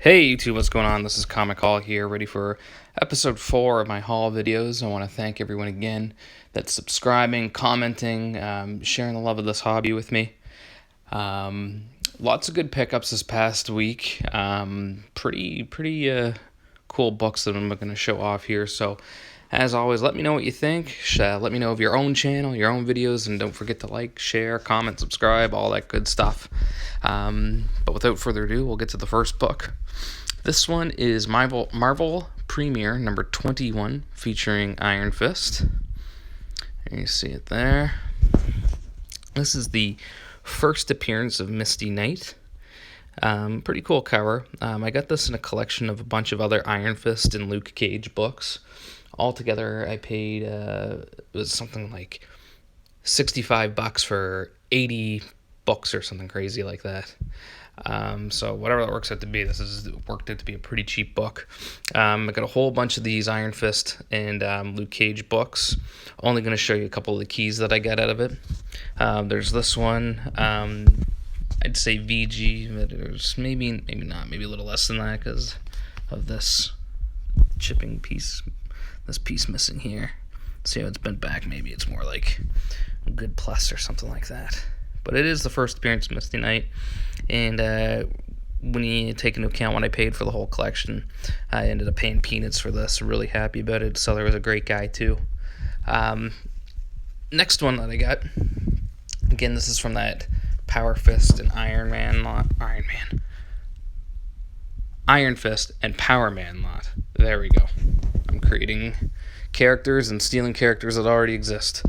Hey YouTube, what's going on? This is Comic Haul here, ready for episode 4 of my haul videos. I want to thank everyone again that's subscribing, commenting, sharing the love of this hobby with me. Lots of good pickups this past week. Pretty cool books that I'm going to show off here. So, as always, let me know what you think. Let me know of your own channel, your own videos, and don't forget to like, share, comment, subscribe, all that good stuff. But without further ado, we'll get to the first book. This one is Marvel Premiere number 21, featuring Iron Fist. You see it there. This is the first appearance of Misty Knight. Pretty cool cover. I got this in a collection of a bunch of other Iron Fist and Luke Cage books. Altogether, I paid it was something like $65 for 80 books or something crazy like that. So whatever that works out to be, this has worked out to be a pretty cheap book. I got a whole bunch of these Iron Fist and Luke Cage books. Only going to show you a couple of the keys that I got out of it. There's this one. I'd say VG, but there's maybe not, maybe a little less than that because of this chipping piece, this piece missing here. See how it's bent back? Maybe it's more like a good plus or something like that. But it is the first appearance of Misty Knight, and when you take into account what I paid for the whole collection, I ended up paying peanuts for this. Really happy about it. Seller was a great guy too. Next one that I got, again, this is from that Power Fist and Iron Fist and Power Man lot. There we go. I'm creating characters and stealing characters that already exist.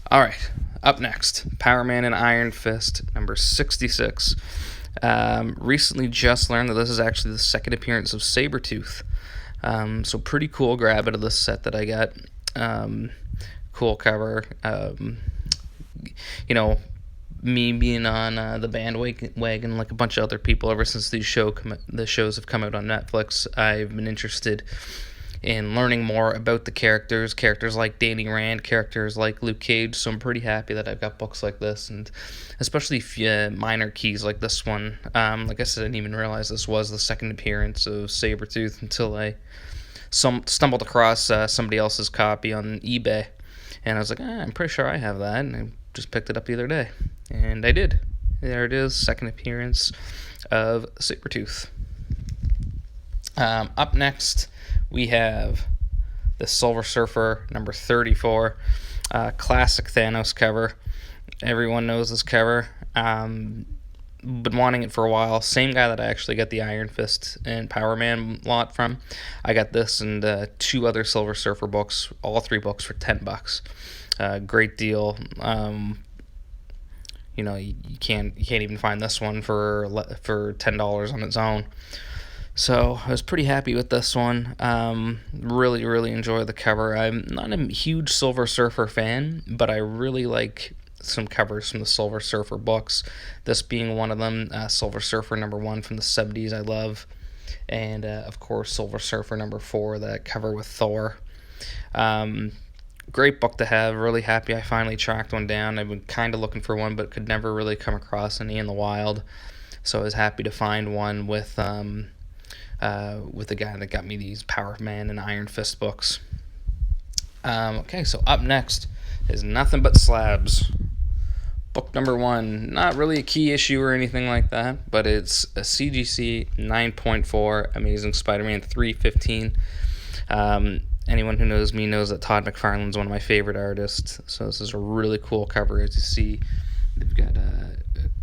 All right. Up next, Power Man and Iron Fist, number 66. Recently just learned that this is actually the second appearance of Sabretooth. So pretty cool grab out of this set that I got. Cool cover. Me being on the bandwagon like a bunch of other people ever since the shows have come out on Netflix, I've been interested in learning more about the characters like Danny Rand, characters like Luke Cage, so I'm pretty happy that I've got books like this, and especially minor keys like this one. Like I said, I didn't even realize this was the second appearance of Sabretooth until I stumbled across somebody else's copy on eBay, and I was like, I'm pretty sure I have that, and I just picked it up the other day, and I did. There it is, second appearance of Sabretooth. Up next, we have the Silver Surfer number 34, classic Thanos cover. Everyone knows this cover. Been wanting it for a while. Same guy that I actually got the Iron Fist and Power Man lot from. I got this and two other Silver Surfer books, all three books for $10. Great deal. You can't even find this one for $10 on its own. So I was pretty happy with this one. Really enjoy the cover. I'm not a huge Silver Surfer fan, but I really like some covers from the Silver Surfer books. This being one of them. Silver Surfer number 1 from the 70s I love. And of course Silver Surfer number 4, that cover with Thor. Great book to have. Really happy I finally tracked one down. I've been kind of looking for one, but could never really come across any in the wild. So I was happy to find one with the guy that got me these Power Man and Iron Fist books. Okay, so up next is Nothing But Slabs. Book number 1. Not really a key issue or anything like that, but it's a CGC 9.4 Amazing Spider-Man 315. Anyone who knows me knows that Todd McFarlane's one of my favorite artists, so this is a really cool cover. As you see, they've got a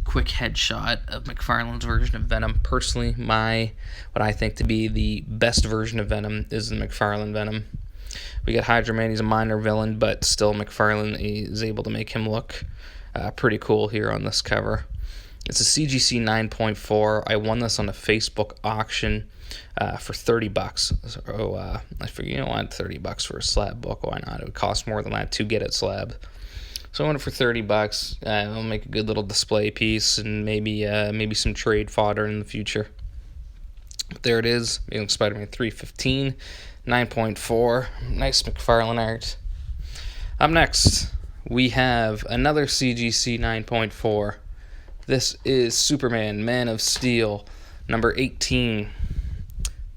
quick headshot of McFarlane's version of Venom. Personally, what I think to be the best version of Venom is the McFarlane Venom. We got Hydra Man. He's a minor villain, but still McFarlane is able to make him look pretty cool here on this cover. It's a CGC 9.4. I won this on a Facebook auction for $30. So I figured, $30 for a Slab book. Why not? It would cost more than that to get it Slab. So I went for $30. I'll make a good little display piece and maybe some trade fodder in the future. But there it is, Spider-Man 315, 9.4. Nice McFarlane art. Up next, we have another CGC 9.4. This is Superman, Man of Steel, number 18.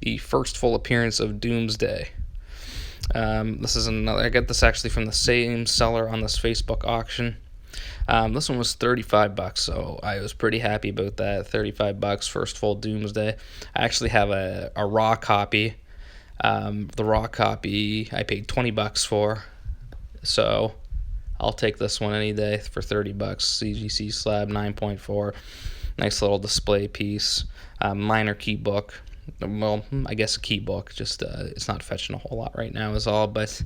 the first full appearance of Doomsday. This is another. I got this actually from the same seller on this Facebook auction. This one was $35, so I was pretty happy about that. $35, first full Doomsday. I actually have a raw copy. The raw copy I paid $20 for, so I'll take this one any day for $30. CGC Slab 9.4, nice little display piece. Minor key book. Well, I guess a key book. Just it's not fetching a whole lot right now is all, but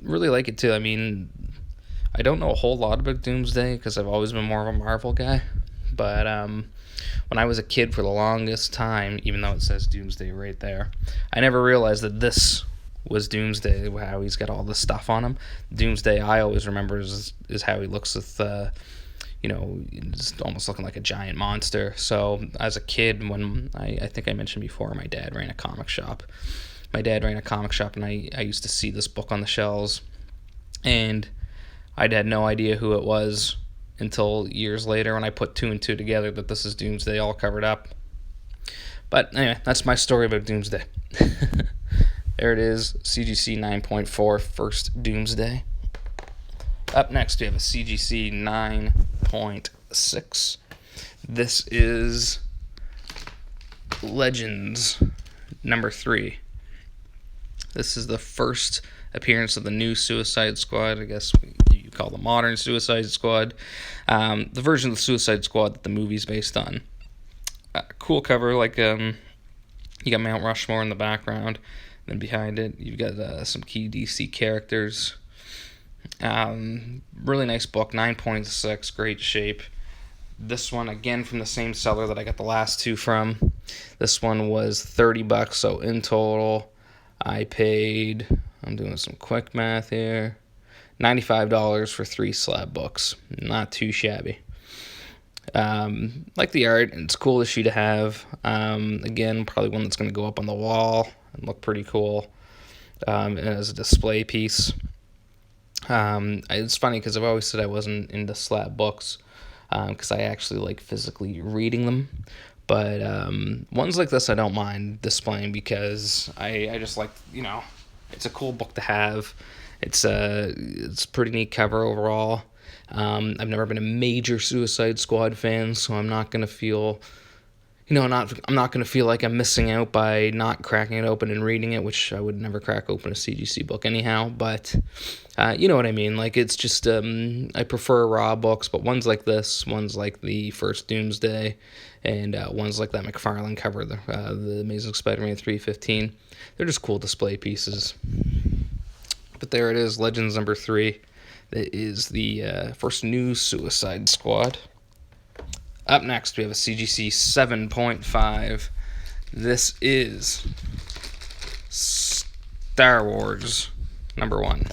really like it too. I mean, I don't know a whole lot about Doomsday because I've always been more of a Marvel guy, but when I was a kid, for the longest time, even though it says Doomsday right there, I never realized that this was Doomsday, how he's got all this stuff on him. Doomsday, I always remember, is how he looks with, it's almost looking like a giant monster. So as a kid, when I think I mentioned before, my dad ran a comic shop. And I used to see this book on the shelves, and I'd had no idea who it was until years later when I put two and two together that this is Doomsday all covered up. But anyway, that's my story about Doomsday. There it is, CGC 9.4, first Doomsday. Up next, we have a CGC 9.6. This is Legends number 3. This is the first appearance of the new Suicide Squad. I guess you call the modern Suicide Squad. The version of the Suicide Squad that the movie's based on. Cool cover, like you got Mount Rushmore in the background. Then behind it, you've got some key DC characters. Really nice book, 9.6, great shape. This one, again, from the same seller that I got the last two from. This one was $30, so in total, I paid, I'm doing some quick math here, $95 for 3 Slab books. Not too shabby. Like the art, it's a cool issue to have. Again, probably one that's going to go up on the wall and look pretty cool as a display piece. It's funny because I've always said I wasn't into Slab books because I actually like physically reading them. But ones like this I don't mind displaying because I just like, it's a cool book to have. It's a pretty neat cover overall. I've never been a major Suicide Squad fan, so I'm not going to feel, I'm not going to feel like I'm missing out by not cracking it open and reading it, which I would never crack open a CGC book anyhow, but you know what I mean. Like, it's just, I prefer raw books, but ones like this, ones like the first Doomsday, and ones like that McFarlane cover, the Amazing Spider-Man 315, they're just cool display pieces. But there it is, Legends number 3. That is the first new Suicide Squad. Up next, we have a CGC 7.5. This is Star Wars number 1.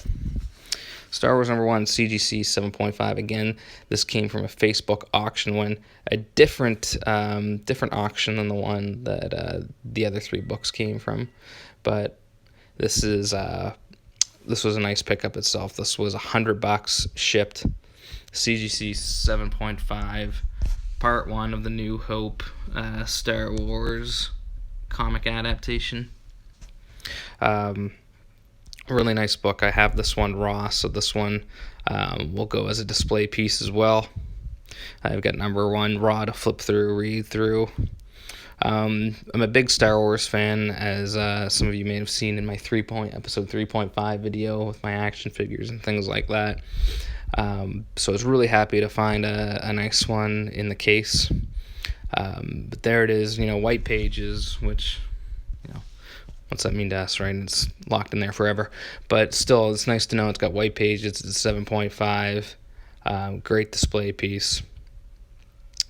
Star Wars number 1, CGC 7.5. Again, this came from a Facebook auction win. A different auction than the one that the other 3 books came from. But this was a nice pickup itself. This was $100 shipped. CGC 7.5. Part 1 of the New Hope Star Wars comic adaptation. Really nice book. I have this one raw, so this one will go as a display piece as well. I've got number 1 raw to flip through, read through. I'm a big Star Wars fan, as some of you may have seen in my episode 3.5 video with my action figures and things like that. So I was really happy to find a nice one in the case. But there it is, white pages, which, what's that mean to us, right? It's locked in there forever. But still, it's nice to know it's got white pages. It's 7.5. Great display piece.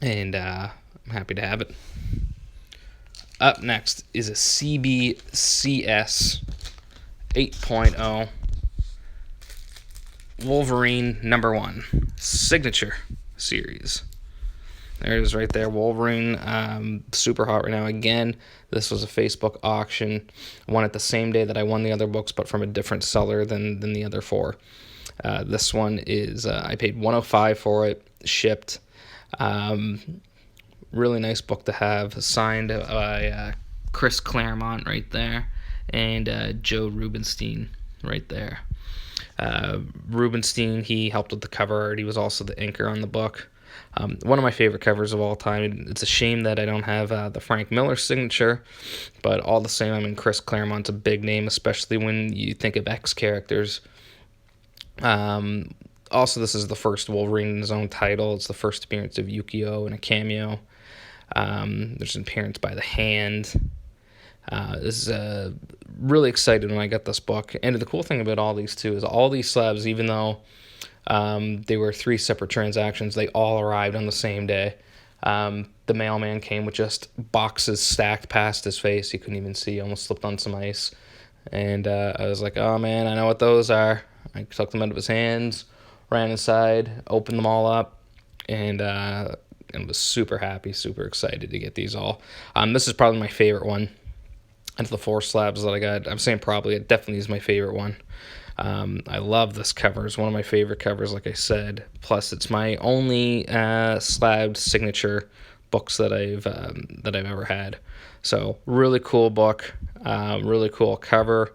And I'm happy to have it. Up next is a CBCS 8.0 Wolverine number 1 signature series. There it is right there, Wolverine, super hot right now. Again, this was a Facebook auction. I won it the same day that I won the other books, but from a different seller than the other 4. This one is, I paid $105 for it, shipped. really nice book to have, signed by Chris Claremont right there, and Joe Rubenstein right there. Rubenstein, he helped with the cover art. He was also the inker on the book. One of my favorite covers of all time. It's a shame that I don't have the Frank Miller signature, but all the same, I mean, Chris Claremont's a big name, especially when you think of X characters. Also, this is the first Wolverine in his own title. It's the first appearance of Yukio in a cameo. There's an appearance by the Hand. This is really excited when I got this book. And the cool thing about all these, too, is all these slabs, even though they were 3 separate transactions, they all arrived on the same day. The mailman came with just boxes stacked past his face. He couldn't even see. Almost slipped on some ice. And I was like, oh, man, I know what those are. I took them out of his hands, ran inside, opened them all up, and was super happy, super excited to get these all. This is probably my favorite one. And the 4 slabs that I got, I'm saying probably, it definitely is my favorite one. I love this cover. It's one of my favorite covers, like I said. Plus, it's my only slabbed signature books that I've ever had. So, really cool book, really cool cover,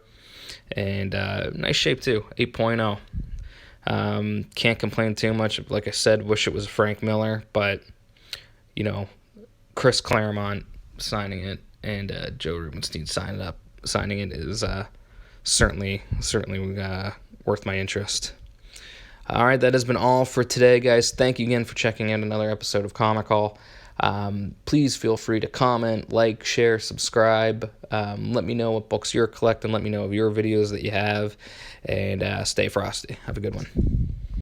and nice shape too. 8.0. Can't complain too much. Like I said, wish it was Frank Miller, but you know, Chris Claremont signing it and Joe Rubenstein signing it is certainly worth my interest. All right, that has been all for today, guys. Thank you again for checking out another episode of Comic Haul. Please feel free to comment, like, share, subscribe. Let me know what books you're collecting. Let me know of your videos that you have. And stay frosty. Have a good one.